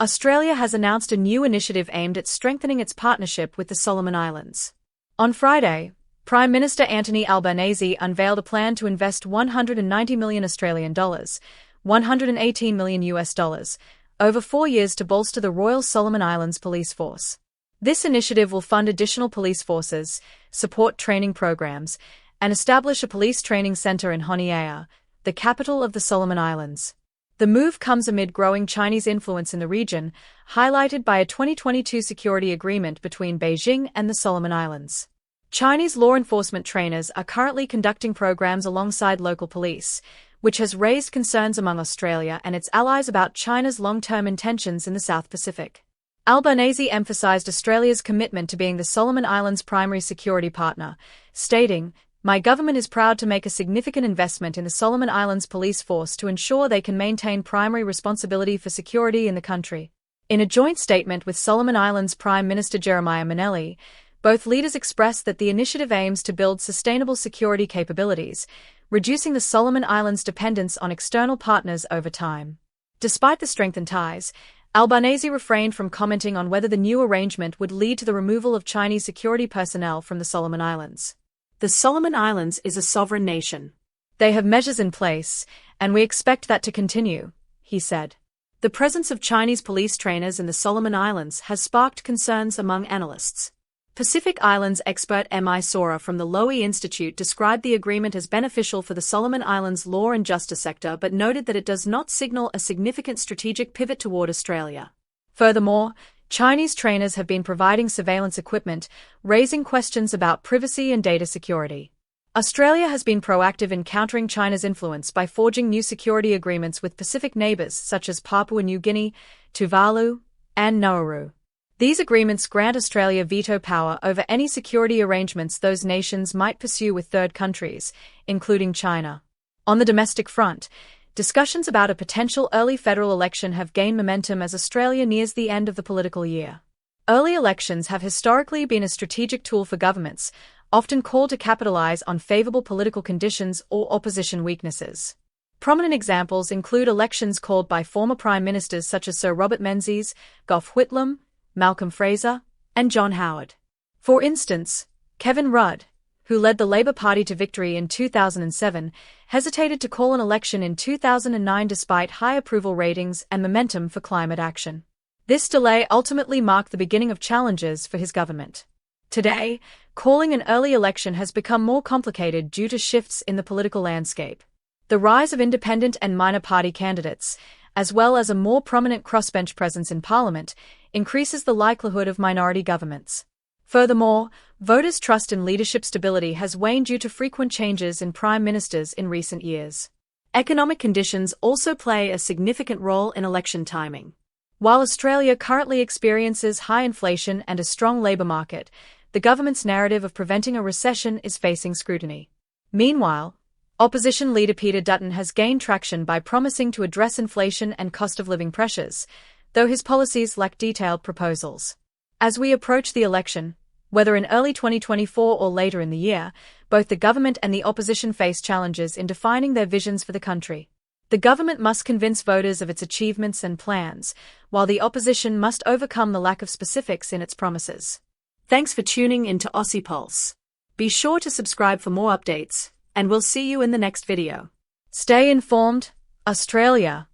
Australia has announced a new initiative aimed at strengthening its partnership with the Solomon Islands. On Friday, Prime Minister Anthony Albanese unveiled a plan to invest 190 million Australian dollars, 118 million US dollars, over 4 years to bolster the Royal Solomon Islands police force. This initiative will fund additional police forces, support training programs, and establish a police training centre in Honiara, the capital of the Solomon Islands. The move comes amid growing Chinese influence in the region, highlighted by a 2022 security agreement between Beijing and the Solomon Islands. Chinese law enforcement trainers are currently conducting programs alongside local police, which has raised concerns among Australia and its allies about China's long-term intentions in the South Pacific. Albanese emphasized Australia's commitment to being the Solomon Islands' primary security partner, stating, "My government is proud to make a significant investment in the Solomon Islands police force to ensure they can maintain primary responsibility for security in the country." In a joint statement with Solomon Islands Prime Minister Jeremiah Manelli, both leaders expressed that the initiative aims to build sustainable security capabilities, reducing the Solomon Islands' dependence on external partners over time. Despite the strengthened ties, Albanese refrained from commenting on whether the new arrangement would lead to the removal of Chinese security personnel from the Solomon Islands. The Solomon Islands is a sovereign nation. They have measures in place, and we expect that to continue, he said. The presence of Chinese police trainers in the Solomon Islands has sparked concerns among analysts. Pacific Islands expert M.I. Sora from the Lowy Institute described the agreement as beneficial for the Solomon Islands law and justice sector but noted that it does not signal a significant strategic pivot toward Australia. Furthermore, Chinese trainers have been providing surveillance equipment, raising questions about privacy and data security. Australia has been proactive in countering China's influence by forging new security agreements with Pacific neighbours such as Papua New Guinea, Tuvalu, and Nauru. These agreements grant Australia veto power over any security arrangements those nations might pursue with third countries, including China. On the domestic front, discussions about a potential early federal election have gained momentum as Australia nears the end of the political year. Early elections have historically been a strategic tool for governments, often called to capitalise on favourable political conditions or opposition weaknesses. Prominent examples include elections called by former prime ministers such as Sir Robert Menzies, Gough Whitlam, Malcolm Fraser, and John Howard. For instance, Kevin Rudd, who led the Labour Party to victory in 2007, hesitated to call an election in 2009 despite high approval ratings and momentum for climate action. This delay ultimately marked the beginning of challenges for his government. Today, calling an early election has become more complicated due to shifts in the political landscape. The rise of independent and minor party candidates, as well as a more prominent crossbench presence in Parliament, increases the likelihood of minority governments. Furthermore, voters' trust in leadership stability has waned due to frequent changes in prime ministers in recent years. Economic conditions also play a significant role in election timing. While Australia currently experiences high inflation and a strong labour market, the government's narrative of preventing a recession is facing scrutiny. Meanwhile, Opposition leader Peter Dutton has gained traction by promising to address inflation and cost of living pressures, though his policies lack detailed proposals. As we approach the election, whether in early 2024 or later in the year, both the government and the opposition face challenges in defining their visions for the country. The government must convince voters of its achievements and plans, while the opposition must overcome the lack of specifics in its promises. Thanks for tuning into Aussie Pulse. Be sure to subscribe for more updates, and we'll see you in the next video. Stay informed, Australia.